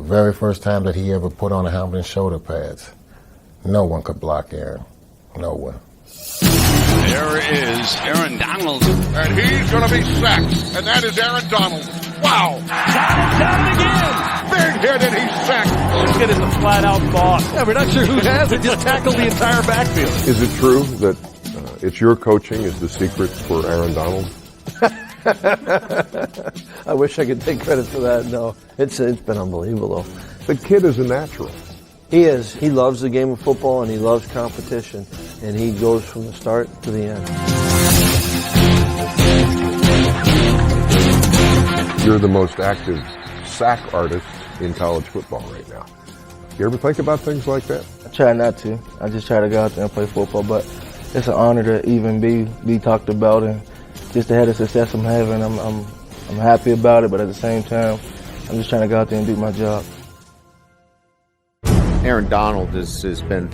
very first time that he ever put on a helmet and shoulder pads, no one could block Aaron. No one. There is Aaron Donald. And he's going to be sacked. And that is Aaron Donald. Wow. Got it again. Big hit and he's sacked. This kid is a flat-out boss. Yeah, we're not sure who has it. Just tackled the entire backfield. Is it true that it's your coaching is the secret for Aaron Donald? I wish I could take credit for that. No, it's been unbelievable, though. The kid is a natural. He is. He loves the game of football, and he loves competition, and he goes from the start to the end. You're the most active sack artist in college football right now. You ever think about things like that? I try not to. I just try to go out there and play football, but it's an honor to even be talked about, and just to have the success I'm having, I'm happy about it, but at the same time, I'm just trying to go out there and do my job. Aaron Donald has been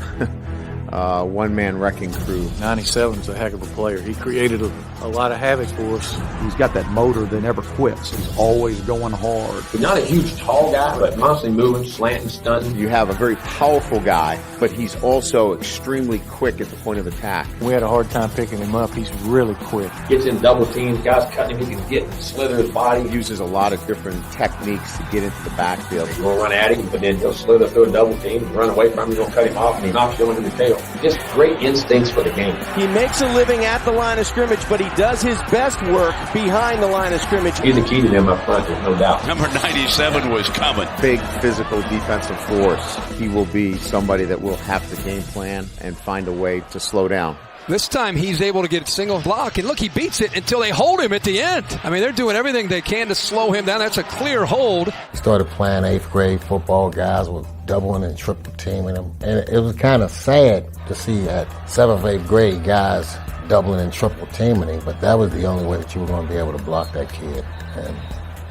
one-man wrecking crew. 97's a heck of a player. He created a lot of havoc for us. He's got that motor that never quits. He's always going hard. He's not a huge, tall guy, but constantly moving, slanting, stunting. You have a very powerful guy, but he's also extremely quick at the point of attack. We had a hard time picking him up. He's really quick. Gets in double teams, guys cutting him, he can get and slither his body. He uses a lot of different techniques to get into the backfield. He's going to run at him, but then he'll slither through a double team, run away from him, he'll cut him off, and he knocks you into the tail. Just great instincts for the game. He makes a living at the line of scrimmage, but he does his best work behind the line of scrimmage. He's the key to them up front, there's no doubt. Number 97 was coming. Big physical defensive force. He will be somebody that will have to game plan and find a way to slow down. This time he's able to get single block, and look, he beats it until they hold him at the end. I mean, they're doing everything they can to slow him down. That's a clear hold. Started playing 8th grade football, guys were doubling and triple teaming him. And it was kind of sad to see at 7th, 8th grade guys doubling and triple teaming him, but that was the only way that you were going to be able to block that kid. And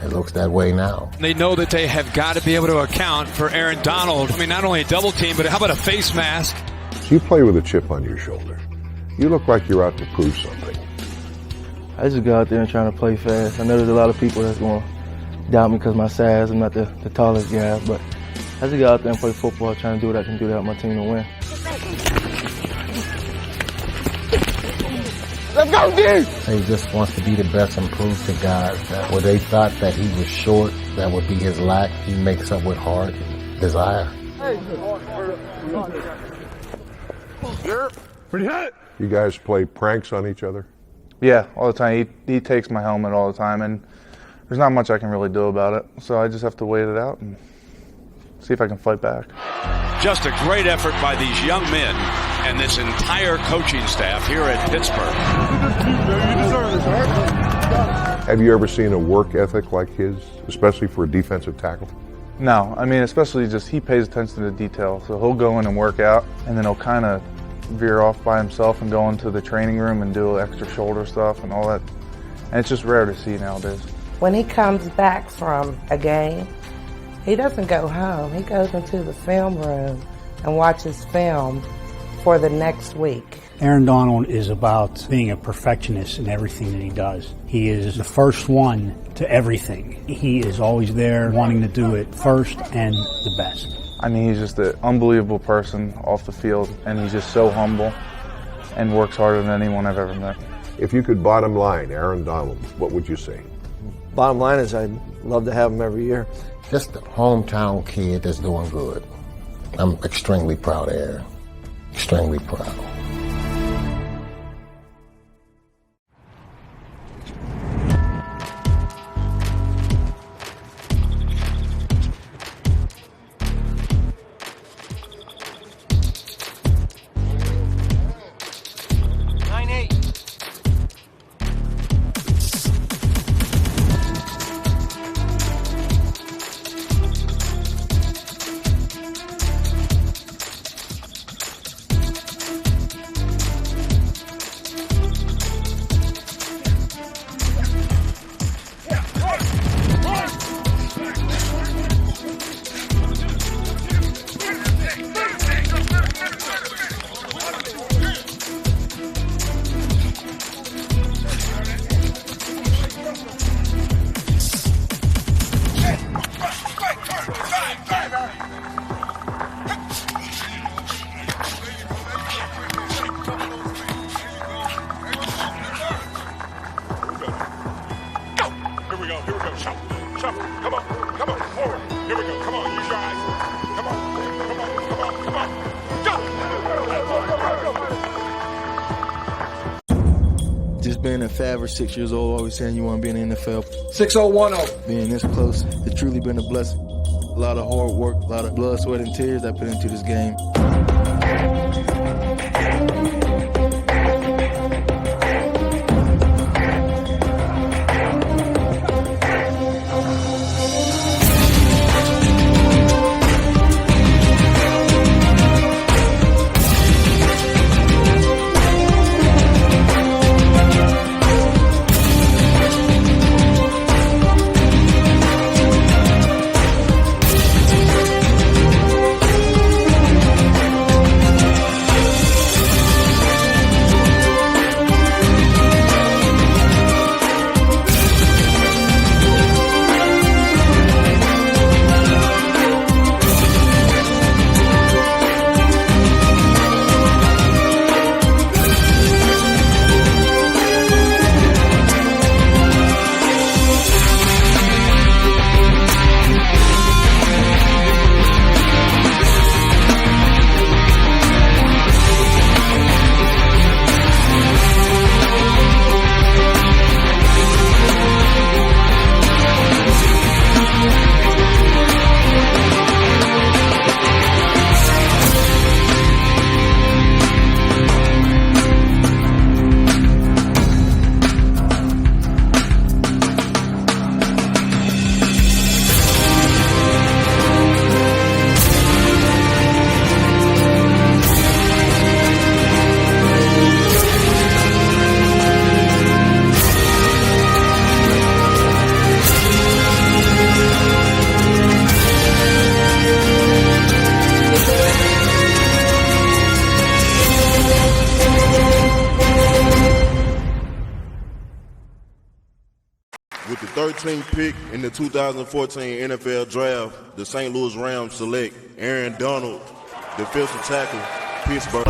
it looks that way now. They know that they have got to be able to account for Aaron Donald. I mean, not only a double team, but how about a face mask? So you play with a chip on your shoulder. You look like you're out to prove something. I just go out there and try to play fast. I know there's a lot of people that's going to doubt me because of my size. I'm not the tallest guy, but I just go out there and play football, trying to do what I can do to help my team to win. Let's go, dude! He just wants to be the best and prove to guys that where they thought that he was short, that would be his lack, he makes up with heart, desire. Pretty hot. You guys play pranks on each other? Yeah, all the time. He takes my helmet all the time, and there's not much I can really do about it. So I just have to wait it out and see if I can fight back. Just a great effort by these young men and this entire coaching staff here at Pittsburgh. Have you ever seen a work ethic like his, especially for a defensive tackle? No, I mean, especially just he pays attention to detail. So he'll go in and work out, and then he'll kind of veer off by himself and go into the training room and do extra shoulder stuff and all that. And it's just rare to see nowadays. When he comes back from a game, he doesn't go home. He goes into the film room and watches film for the next week. Aaron Donald is about being a perfectionist in everything that he does. He is the first one to everything. He is always there wanting to do it first and the best. I mean, he's just an unbelievable person off the field, and he's just so humble and works harder than anyone I've ever met. If you could bottom line Aaron Donald, what would you say? Bottom line is I'd love to have him every year. Just a hometown kid that's doing good. I'm extremely proud of Aaron. Extremely proud. 5 or 6 years old, always saying you want to be in the NFL. 6010. Being this close, it's truly been a blessing. A lot of hard work, a lot of blood, sweat, and tears I put into this game. With the 13th pick in the 2014 NFL Draft, the St. Louis Rams select Aaron Donald, defensive tackle, Pittsburgh.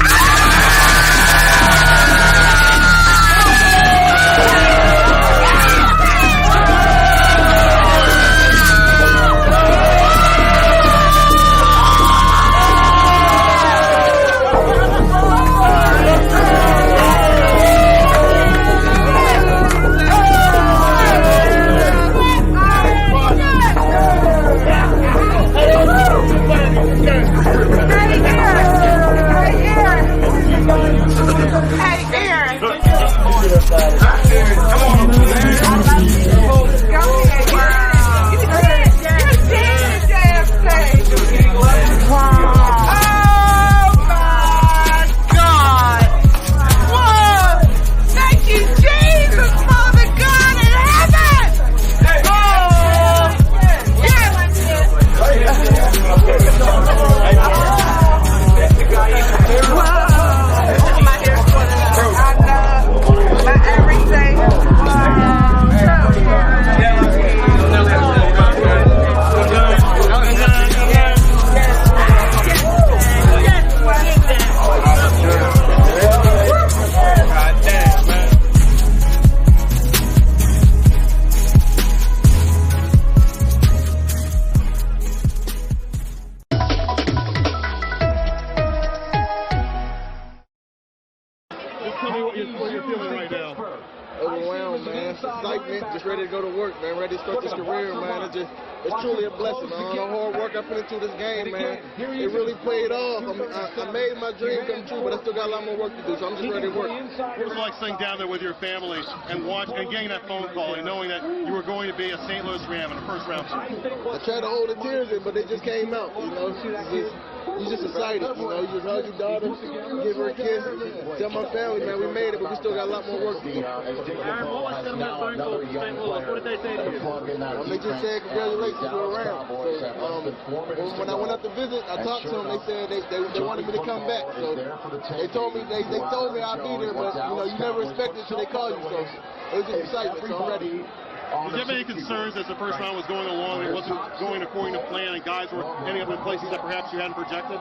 Overwhelmed, man. Excitement, just ready to go to work, man. Ready to start this career, man. It's truly a blessing, man. All the hard work I put into this game, man. It really paid off. I made my dream come true, but I still got a lot more work to do, so I'm just ready to work. What was it like sitting down there with your family and getting that phone call and knowing that you were going to be a St. Louis Ram in the first round? I tried to hold the tears in, but they just came out, you know. You're just excited, you know. You just hug your daughter, give her a kiss, tell my family, man, we made it, but we still got a lot more work to do. Aaron, what was some of that phone call to St. Louis? What did they say to you? They just said congratulations, you're around. So, when I went up to visit, I talked to them. They said they wanted me to come back. So they told me I'd be there, but you know you never expect it till they call you. So it was just exciting. So I'm ready. Did you have any concerns as the first round was going along and it wasn't going according to plan and guys were ending up in places that perhaps you hadn't projected?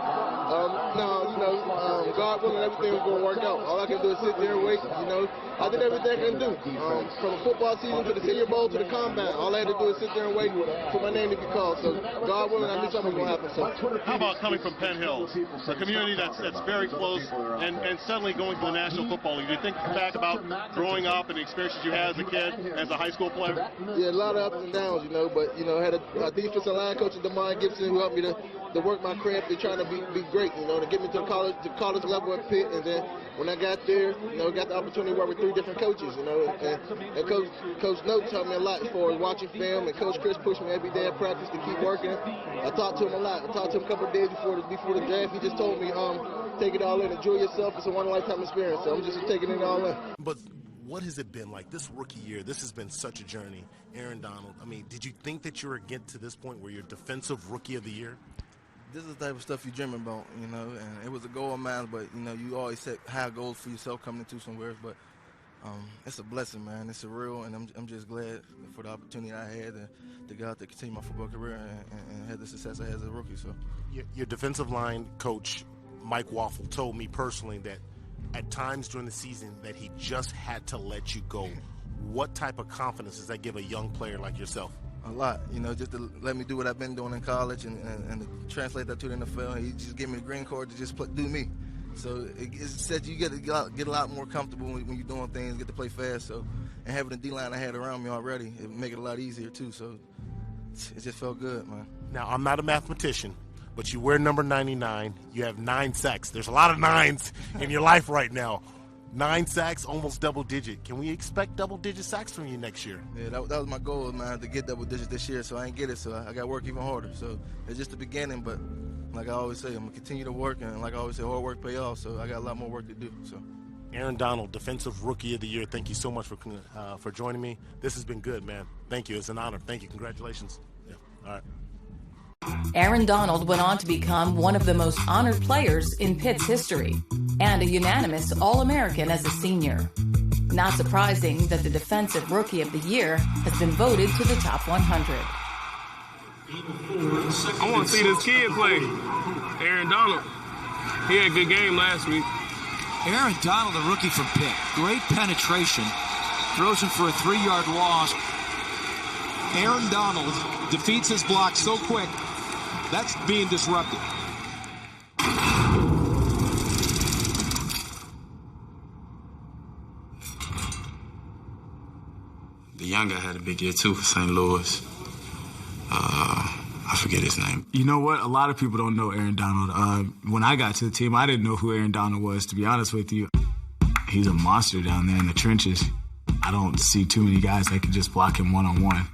No, God willing, everything was going to work out. All I can do is sit there and wait. I did everything I can do. From the football season to the Senior Bowl to the Combine, all I had to do is sit there and wait for my name to be called. So God willing, I knew something was going to happen. So how about coming from Penn Hills, a community that's very close, and suddenly going to the National Football League? Do you think back about growing up and the experiences you had as a kid, as a high school player? Yeah, a lot of ups and downs, but I had a defensive line coach, DeMar Gibson, who helped me to work my craft and trying to be great, to get me to the college level at Pitt. And then when I got there, got the opportunity to work with 3 different coaches, and Coach Note taught me a lot as far as watching film, and Coach Chris pushed me every day at practice to keep working. I talked to him a lot. I talked to him a couple of days before the draft. He just told me, take it all in, enjoy yourself. It's a one-lifetime experience, so I'm just taking it all in. But what has it been like this rookie year? This has been such a journey. Aaron Donald, did you think that you were getting to this point where you're Defensive Rookie of the Year? This is the type of stuff you dream about, and it was a goal of mine, but, you always set high goals for yourself coming into somewhere, but it's a blessing, man. It's surreal, and I'm just glad for the opportunity I had to go out there, continue my football career, and have the success I had as a rookie. So, your defensive line coach, Mike Waffle, told me personally that at times during the season that he just had to let you go. What type of confidence does that give a young player like yourself? A lot, just to let me do what I've been doing in college and to translate that to the NFL. He just gave me the green card to just do me. So it said you get a lot more comfortable when you're doing things, get to play fast. So, and having the D-line I had around me already, it make it a lot easier too. So it just felt good, man. Now, I'm not a mathematician, but you wear number 99. You have 9 sacks. There's a lot of 9s in your life right now. 9 sacks, almost double digit. Can we expect double digit sacks from you next year? Yeah, that was my goal, man, to get double digits this year. So I ain't get it, so I got to work even harder. So it's just the beginning, but like I always say, I'm gonna continue to work, and like I always say, hard work pay off. So I got a lot more work to do. So. Aaron Donald, Defensive Rookie of the Year. Thank you so much for joining me. This has been good, man. Thank you. It's an honor. Thank you. Congratulations. Yeah. All right. Aaron Donald went on to become one of the most honored players in Pitt's history and a unanimous All-American as a senior. Not surprising that the Defensive Rookie of the Year has been voted to the top 100. I want to see this kid play. Aaron Donald. He had a good game last week. Aaron Donald, the rookie from Pitt. Great penetration. Throws him for a 3-yard loss. Aaron Donald defeats his block so quick. That's being disrupted. The young guy had a big year, too, for St. Louis. I forget his name. You know what? A lot of people don't know Aaron Donald. When I got to the team, I didn't know who Aaron Donald was, to be honest with you. He's a monster down there in the trenches. I don't see too many guys that can just block him one-on-one.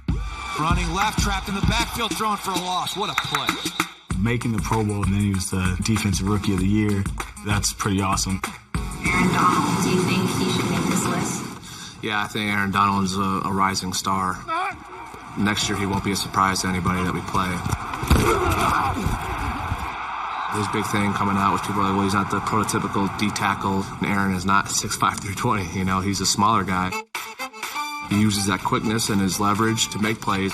Running left, trapped in the backfield, throwing for a loss. What a play. Making the Pro Bowl, and then he was the Defensive Rookie of the Year. That's pretty awesome. Aaron Donald, do you think he should make this list? Yeah, I think Aaron Donald is a rising star. Next year, he won't be a surprise to anybody that we play. His big thing coming out was people are like, well, he's not the prototypical D-tackle. Aaron is not 6'5", 320. You know, he's a smaller guy. He uses that quickness and his leverage to make plays.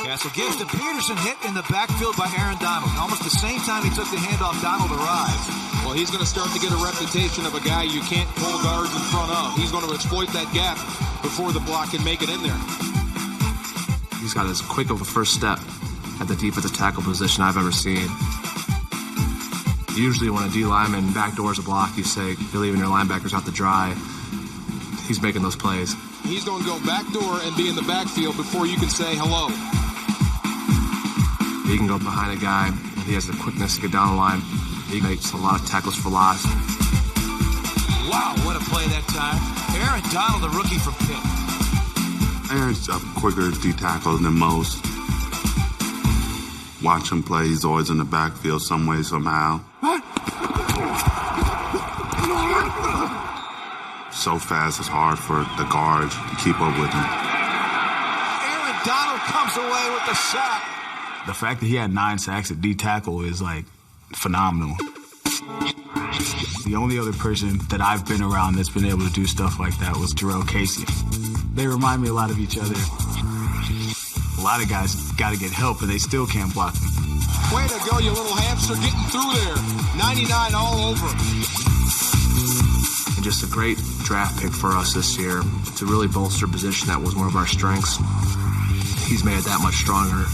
Castle gives to Peterson, hit in the backfield by Aaron Donald. Almost the same time he took the handoff, Donald arrives. Well, he's going to start to get a reputation of a guy you can't pull guards in front of. He's going to exploit that gap before the block can make it in there. He's got as quick of a first step at the defensive tackle position I've ever seen. Usually when a D lineman backdoors a block, you say, you're leaving your linebackers out to dry. He's making those plays. He's going to go backdoor and be in the backfield before you can say hello. He can go behind a guy. He has the quickness to get down the line. He makes a lot of tackles for loss. Wow, what a play that time. Aaron Donald, the rookie from Pitt. Aaron's a quicker D-tackle than most. Watch him play, he's always in the backfield some way, somehow. So fast, it's hard for the guards to keep up with him. Aaron Donald comes away with the sack. The fact that he had 9 sacks at D-tackle is, phenomenal. The only other person that I've been around that's been able to do stuff like that was Jarrell Casey. They remind me a lot of each other. A lot of guys got to get help, and they still can't block them. Way to go, you little hamster, getting through there. 99 all over. And just a great draft pick for us this year to really bolster a position that was one of our strengths. He's made it that much stronger.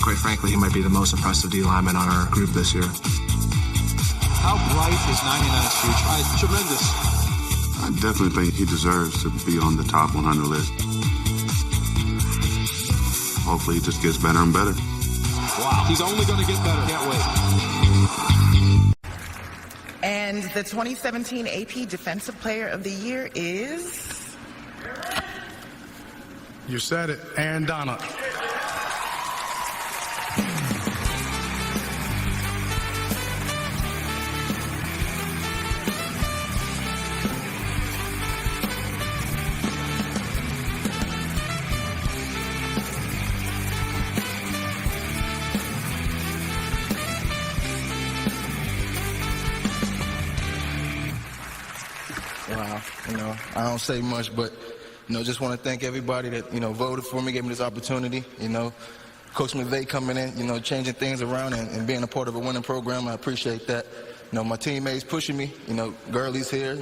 Quite frankly, he might be the most impressive D lineman on our group this year. How bright is 99's future? Tremendous. I definitely think he deserves to be on the top 100 list. Hopefully he just gets better and better. Wow, he's only going to get better. Can't wait. And the 2017 AP Defensive Player of the Year is... You said it, Aaron Donald. Wow, I don't say much, but, just want to thank everybody that, voted for me, gave me this opportunity, Coach McVay coming in, changing things around and being a part of a winning program. I appreciate that. My teammates pushing me, Gurley's here,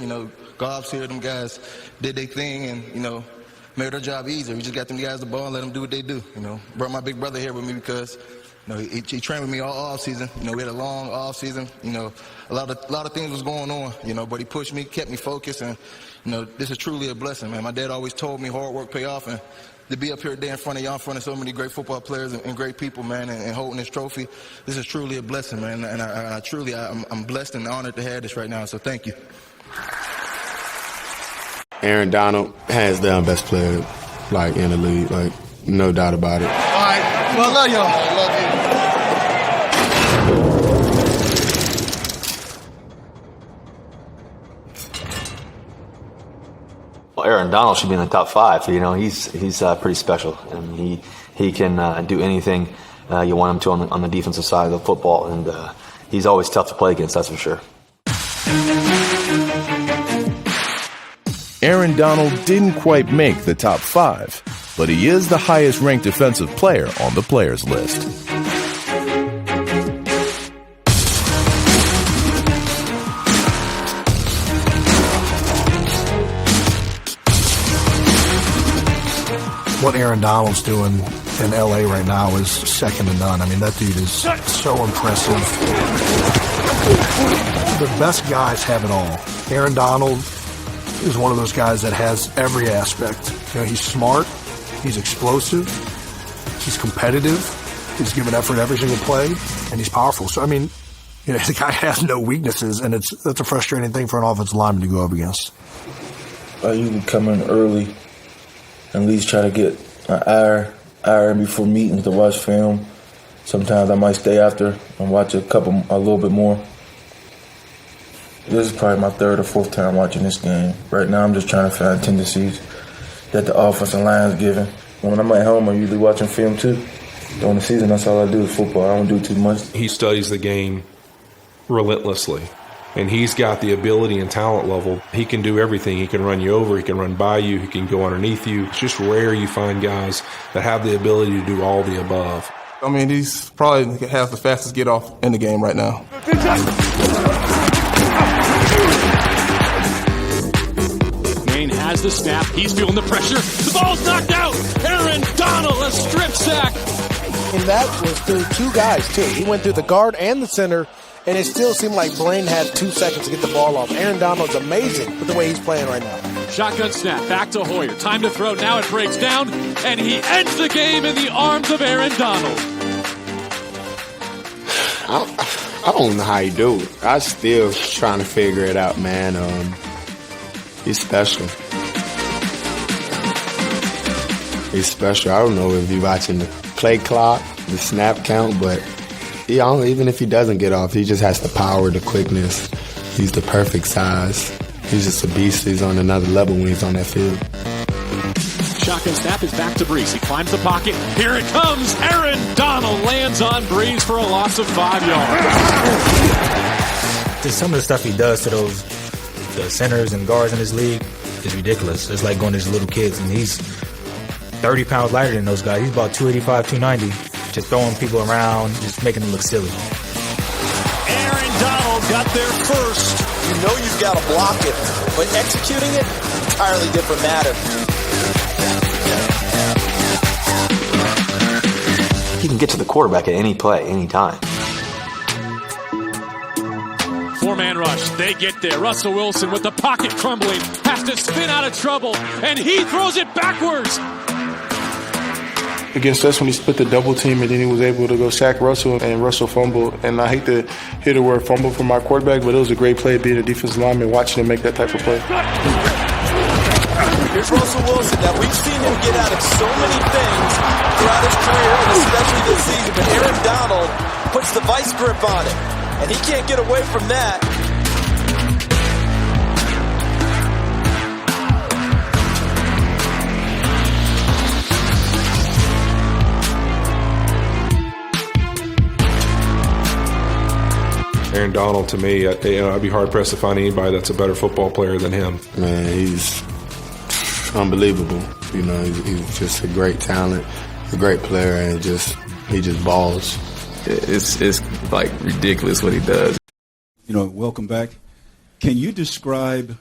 Gobb's here, them guys did their thing and, made their job easier. We just got them guys the ball and let them do what they do, Brought my big brother here with me because, he trained with me all off season. We had a long off season. A lot of things was going on. But he pushed me, kept me focused, and this is truly a blessing, man. My dad always told me hard work pay off, and to be up here today in front of y'all, in front of so many great football players and great people, man, and holding this trophy, this is truly a blessing, man. And I'm blessed and honored to have this right now. So thank you. Aaron Donald, hands down, best player in the league, no doubt about it. All right, well, I love y'all. I love you. Well, Aaron Donald should be in the top 5. He's pretty special, and he can do anything you want him to on the defensive side of the football, and he's always tough to play against. That's for sure. Aaron Donald didn't quite make the top 5, but he is the highest-ranked defensive player on the players list. What Aaron Donald's doing in L.A. right now is second to none. That dude is so impressive. The best guys have it all. Aaron Donald is one of those guys that has every aspect. He's smart, he's explosive, he's competitive, he's giving effort every single play, and he's powerful. So, the guy has no weaknesses, and that's a frustrating thing for an offensive lineman to go up against. I usually come in early and at least try to get an hour before meetings to watch film. Sometimes I might stay after and watch a little bit more. This is probably my 3rd or 4th time watching this game. Right now I'm just trying to find tendencies that the offensive line is giving. When I'm at home, I'm usually watching film too. During the season, that's all I do is football. I don't do too much. He studies the game relentlessly. And he's got the ability and talent level. He can do everything. He can run you over. He can run by you. He can go underneath you. It's just rare you find guys that have the ability to do all the above. He's probably has the fastest get off in the game right now. Wayne has the snap. He's feeling the pressure. The ball's knocked out. Aaron Donald, a strip sack. And that was through 2 guys, too. He went through the guard and the center. And it still seemed like Blaine had 2 seconds to get the ball off. Aaron Donald's amazing with the way he's playing right now. Shotgun snap, back to Hoyer. Time to throw. Now it breaks down, and he ends the game in the arms of Aaron Donald. I don't know how he do it. I'm still trying to figure it out, man. He's special. He's special. I don't know if you're watching the play clock, the snap count, but even if he doesn't get off, he just has the power, the quickness. He's the perfect size. He's just a beast. He's on another level when he's on that field. Shotgun snap is back to Brees. He climbs the pocket. Here it comes. Aaron Donald lands on Brees for a loss of 5 yards. Just some of the stuff he does to the centers and guards in his league, is ridiculous. It's like going to these little kids, and he's 30 pounds lighter than those guys. He's about 285, 290, just throwing people around, just making them look silly. Aaron Donald got there first. You know you've got to block it, but executing it, entirely different matter. He can get to the quarterback at any play, any time. Four-man rush. They get there. Russell Wilson with the pocket crumbling. Has to spin out of trouble. And he throws it backwards. Against us when he split the double team and then he was able to go sack Russell and Russell fumbled. And I hate to hear the word fumble from my quarterback, but it was a great play being a defensive lineman watching him make that type of play. Here's Russell Wilson. Now, we've seen him get out of so many things throughout his career, and especially this season, but Aaron Donald puts the vice grip on it, and he can't get away from that. Aaron Donald, to me, I'd be hard-pressed to find anybody that's a better football player than him. Man, he's unbelievable. You know, he's just a great talent, a great player, and he just balls. It's like ridiculous what he does. You know, welcome back. Can you describe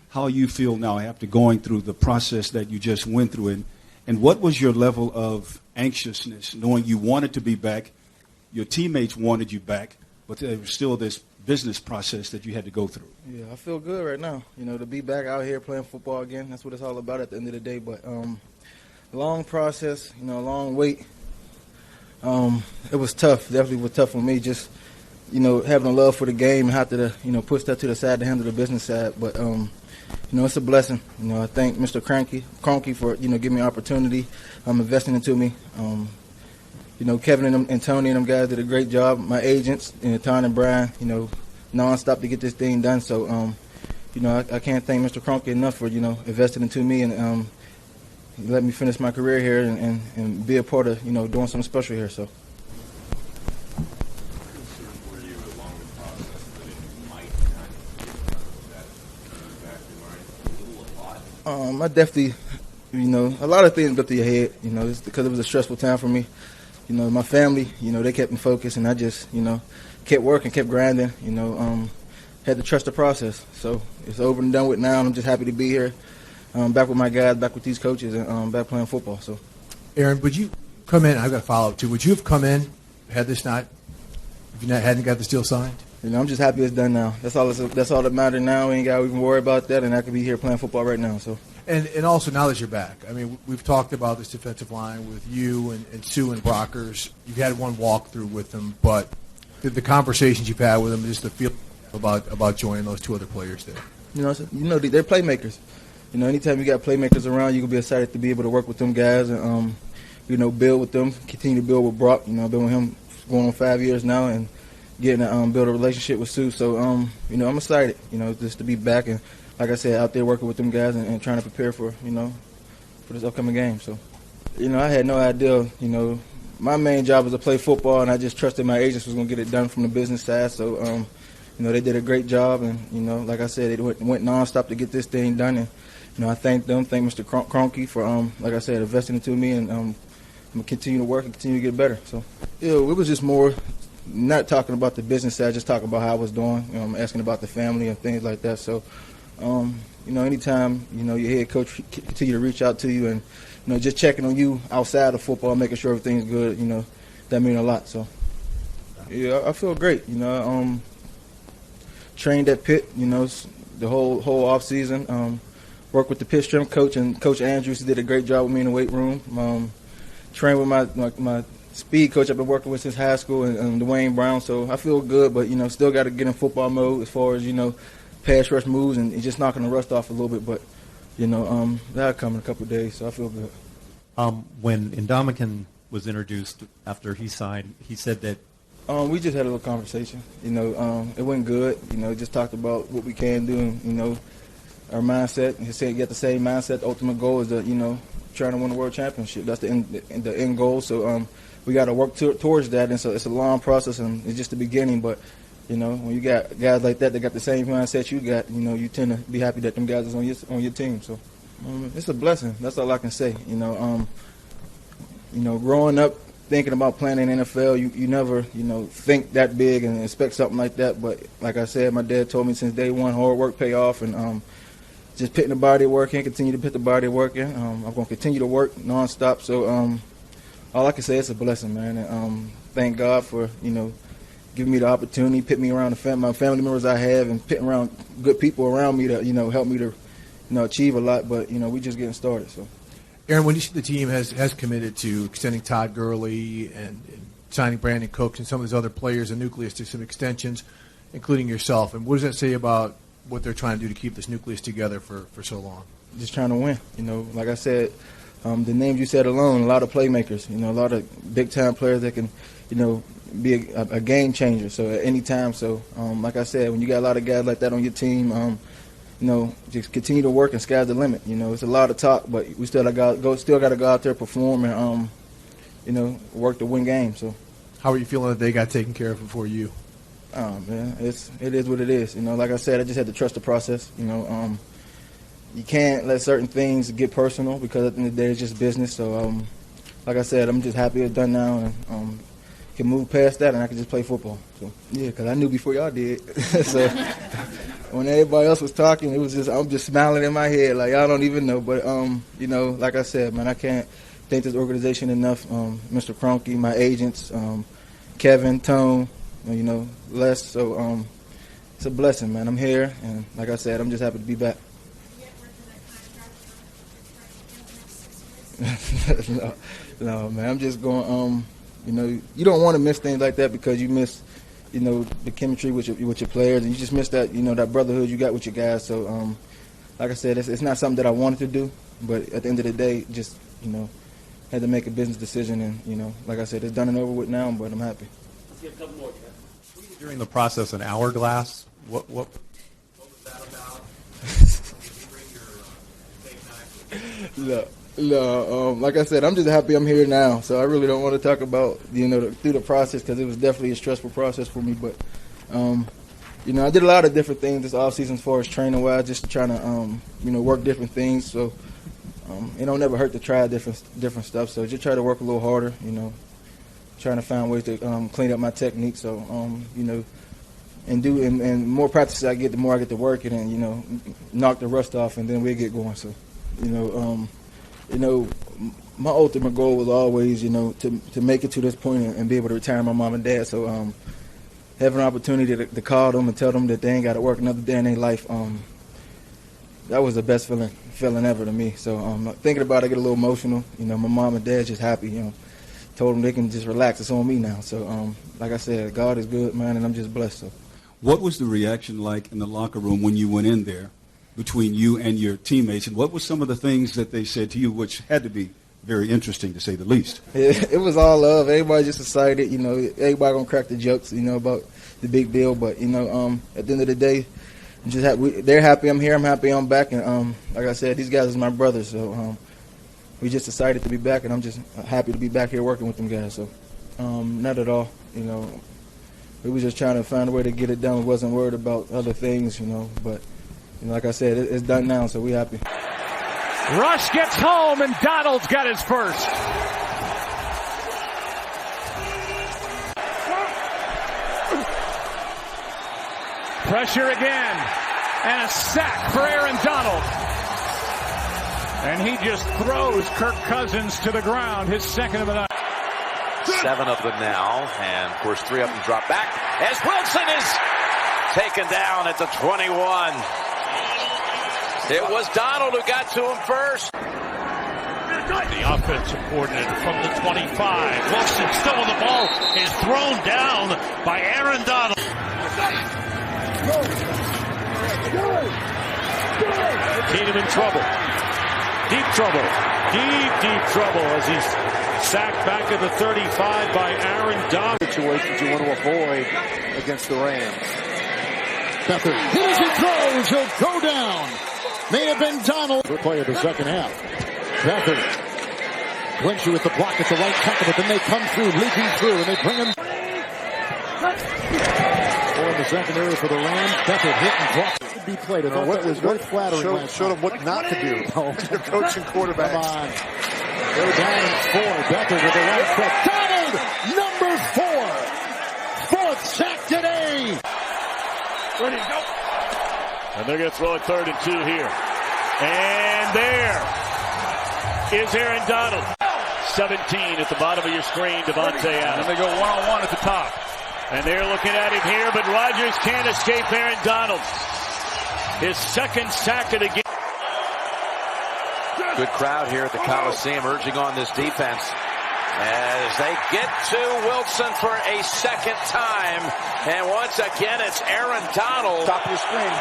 how you feel now after going through the process that you just went through, and what was your level of anxiousness, knowing you wanted to be back, your teammates wanted you back, but there was still this business process that you had to go through? Yeah, I feel good right now. You know, to be back out here playing football again, that's what it's all about at the end of the day. But long process, you know, a long wait. It was tough. Definitely was tough for me. Just, you know, having a love for the game and have to, you know, push that to the side to handle the business side. But, you know, it's a blessing. You know, I thank Mr. Kroenke for, you know, giving me an opportunity, investing into me. You know, Kevin and Tony and them guys did a great job. My agents, you know, Ton and Brian, you know, nonstop to get this thing done. So, you know, I can't thank Mr. Kroenke enough for, you know, investing into me and let me finish my career here and be a part of, you know, doing something special here. So. I definitely, you know, a lot of things go through your head, you know, it's because it was a stressful time for me. You know, my family, you know, they kept me focused, and I just, you know, kept working, kept grinding, you know, had to trust the process. So it's over and done with now, and I'm just happy to be here, back with my guys, back with these coaches, and back playing football. So, Aaron, would you come in? I've got a follow-up, too. Would you have come in had this not, if you hadn't got this deal signed? You know, I'm just happy it's done now. That's all that matters now. We ain't got to even worry about that, and I could be here playing football right now. So. And also, now that you're back, I mean, we've talked about this defensive line with you and Sue and Brockers. You've had one walkthrough with them, but the conversations you've had with them, just the feel about joining those two other players there. You know, they're playmakers. You know, anytime you got playmakers around, you can be excited to be able to work with them guys and, you know, build with them, continue to build with Brock. You know, I've been with him going on 5 years now and getting to build a relationship with Sue. So, you know, I'm excited, you know, just to be back and, like I said, out there working with them guys and trying to prepare for, you know, for this upcoming game. So, you know, I had no idea, you know, my main job was to play football, and I just trusted my agents was going to get it done from the business side. So, you know, they did a great job, and, you know, like I said, they went nonstop to get this thing done. And, you know, I thank them, thank Mr. Kroenke for, like I said, investing into me, and I'm going to continue to work and continue to get better. So, you know, it was just more not talking about the business side, just talking about how I was doing, you know, asking about the family and things like that. So, you know, anytime, you know, your head coach continue to reach out to you and, you know, just checking on you outside of football, making sure everything's good, you know, that means a lot. So, yeah, I feel great. You know, trained at Pitt, you know, the whole off season. Worked with the Pitt strength coach, and Coach Andrews did a great job with me in the weight room. Trained with my speed coach I've been working with since high school, and Dwayne Brown. So I feel good, but, you know, still got to get in football mode as far as, you know, pass rush moves and just knocking the rust off a little bit, but, you know, that'll come in a couple of days, so I feel good. When Ndamukong was introduced after he signed, he said that we just had a little conversation. You know, it went good. You know, just talked about what we can do and, you know, our mindset. He said get the same mindset. The ultimate goal is to, you know, trying to win the world championship. That's the end goal. So we got to work towards that, and so it's a long process, and it's just the beginning, but You know, when you got guys like that got the same mindset you got, you know, you tend to be happy that them guys is on your team. So it's a blessing. That's all I can say. You know, growing up thinking about playing in the NFL, you never, you know, think that big and expect something like that. But like I said, my dad told me since day one, hard work pay off, and just putting the body to work in, continue to put the body to work in. I'm going to continue to work nonstop. So all I can say is a blessing, man. And thank God for, you know, giving me the opportunity, put me around my family members I have, and putting around good people around me to, you know, help me to, you know, achieve a lot. But, you know, we just getting started. So, Aaron, when you see the team has committed to extending Todd Gurley and signing Brandon Cooks and some of these other players, the nucleus, to some extensions, including yourself, and what does that say about what they're trying to do to keep this nucleus together for so long? Just trying to win. You know, like I said, the names you said alone, a lot of playmakers, you know, a lot of big-time players that can, you know, be a game changer. So at any time. So like I said, when you got a lot of guys like that on your team, you know, just continue to work and sky's the limit. You know, it's a lot of talk, but we still got to go out there, perform, and you know, work to win games. So, how are you feeling that they got taken care of before you? Man, it is what it is. You know, like I said, I just had to trust the process. You know, you can't let certain things get personal because at the end of the day, it's just business. So, like I said, I'm just happy it's done now, and can move past that, and I can just play football. So, yeah, because I knew before y'all did. So. When everybody else was talking, it was just I'm just smiling in my head like y'all don't even know. But you know, like I said, man, I can't thank this organization enough. Mr. Kroenke, my agents, Kevin, Tone, you know, Les. So it's a blessing, man. I'm here, and like I said, I'm just happy to be back. No, man. I'm just going. You know, you don't want to miss things like that because you miss, you know, the chemistry with your players, and you just miss that, you know, that brotherhood you got with your guys. So, like I said, it's not something that I wanted to do, but at the end of the day, just, you know, had to make a business decision, and, you know, like I said, it's done and over with now, but I'm happy. Let's get a couple more, Jeff. During the process, an hourglass, what was that about? No, like I said, I'm just happy I'm here now. So I really don't want to talk about, you know, through the process because it was definitely a stressful process for me. But, you know, I did a lot of different things this offseason as far as training-wise, just trying to, you know, work different things. So it don't never hurt to try different stuff. So just try to work a little harder, you know, trying to find ways to clean up my technique. So, you know, and more practices I get, the more I get to work it and, you know, knock the rust off, and then we get going. So, you know, my ultimate goal was always, you know, to make it to this point and be able to retire my mom and dad. So having an opportunity to call them and tell them that they ain't got to work another day in their life, that was the best feeling ever to me. So thinking about it, I get a little emotional. You know, my mom and dad's just happy, you know. Told them they can just relax. It's on me now. So like I said, God is good, man, and I'm just blessed. So, what was the reaction like in the locker room when you went in there, between you and your teammates, and what were some of the things that they said to you, which had to be very interesting to say the least? It was all love. Everybody just excited, you know. Everybody gonna crack the jokes, you know, about the big deal. But you know, at the end of the day, they're happy I'm here. I'm happy I'm back, and like I said, these guys are my brothers. So we just decided to be back, and I'm just happy to be back here working with them guys. So not at all, you know. We were just trying to find a way to get it done. We wasn't worried about other things, you know, but. You know, like I said, it's done now, so we happy. Rush gets home, and Donald's got his first. Pressure again, and a sack for Aaron Donald. And he just throws Kirk Cousins to the ground, his second of the night. 7 of them now, and of course 3 of them drop back as Wilson is taken down at the 21. It was Donald who got to him first. The offensive coordinator from the 25. Wilson still on the ball is thrown down by Aaron Donald. Keenum in trouble. Deep trouble. Deep trouble as he's sacked back at the 35 by Aaron Donald. Situations you want to avoid against the Rams. Beathard hit as he throws. He'll go down. May have been Donald. For play of the second half. Beathard. Wenshaw with the block at the right tackle, but then they come through, leaping through, and they bring him. in the secondary for the Rams. Beckett hit and dropped. Could be played. I thought that was very flattering. Showed him what not to do. You're coaching quarterbacks. Come on. They're down at 4. Beckett with the right foot. Donald, number 4. 4th sack today. Ready to go. And they're going to throw it 3rd and 2 here. And there is Aaron Donald. 17 at the bottom of your screen, Devontae Adams. And they go one-on-one at the top. And they're looking at him here, but Rodgers can't escape Aaron Donald. His 2nd sack of the game. Good crowd here at the Coliseum urging on this defense as they get to Wilson for a 2nd time. And once again, it's Aaron Donald. Top of your screen.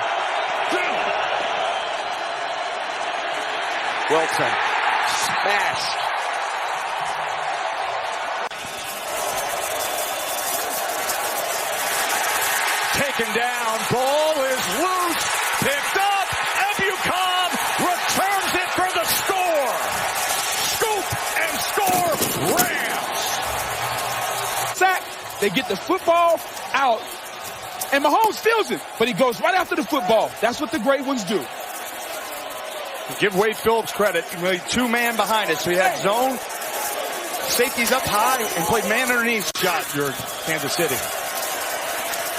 Wilson smashed. Taken down. Ball is loose. Picked up. Ebukam returns it for the score. Scoop and score. Rams. Sack. They get the football out. And Mahomes steals it. But he goes right after the football. That's what the great ones do. Give Wade Phillips credit. He made 2-man behind it. So he had zone. Safeties up high and played man underneath. Shot your Kansas City.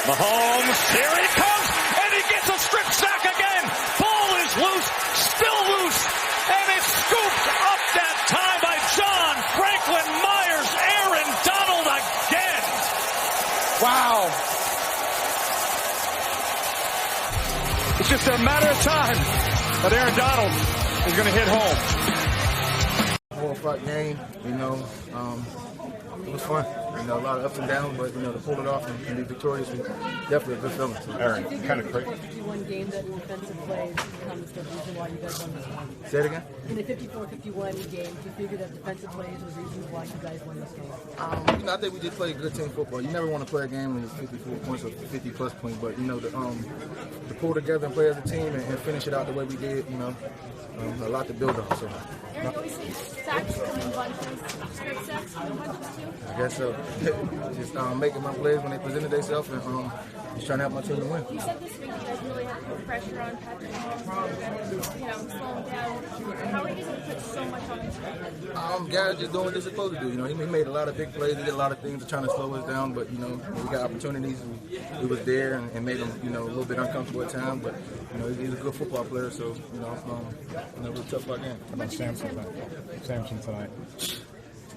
Mahomes, here he comes, and he gets a strip sack again. Ball is loose, still loose, and it's scooped up that time by John Franklin Myers. Aaron Donald again. Wow. It's just a matter of time, but Aaron Donald is going to hit home. 4-5 game, it was fun. A lot of ups and downs, but, to pull it off and be victorious was definitely a good feeling. So, Aaron, kind of crazy. 51 game that defensive plays becomes the reason why you guys won this game. Say it again? In the 54-51 game, do you figure that defensive plays was reasons why you guys won this game? I think we just played good team football. You never want to play a game when it's 54 points or 50-plus points, but, to pull together and play as a team and finish it out the way we did, a lot to build on. So. Aaron, always see sacks come in bunches, straight sacks come in bunches too? I guess so. Just making my plays when they presented themselves and just trying to help my team to win. You said this week you guys really had to put pressure on Patrick Mahomes, slow him down. How are you going to put so much on his head? Guys just doing what they're supposed to do. He made a lot of big plays. He did a lot of things trying to slow us down, but, when we got opportunities, we was there and made him, a little bit uncomfortable at times, but, he's a good football player, so, it was a tough game. How about Samson tonight?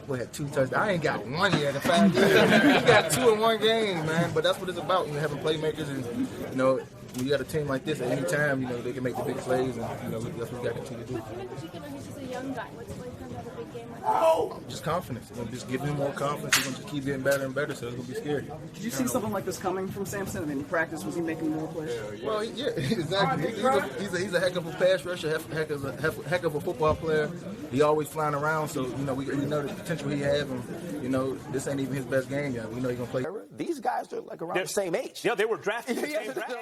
We had 2 touchdowns. I ain't got 1 yet in 5 years. We got 2 in 1 game, man. But that's what it's about. Having playmakers, and when you got a team like this, at any time, they can make the big plays, and that's what we got to continue to do. In particular, he's just a young guy. What's like to have a big game like that? Just confidence. Just give him more confidence. He's going to just keep getting better and better, so it's going to be scary. Did you see something like this coming from Samson? In practice, was he making more plays? Well, yeah, exactly. He's a heck of a pass rusher, heck of a football player. He always flying around, so we know the potential he has, and this ain't even his best game yet. We know he's gonna play. These guys are like around the same age. Yeah, they were drafted. The same draft.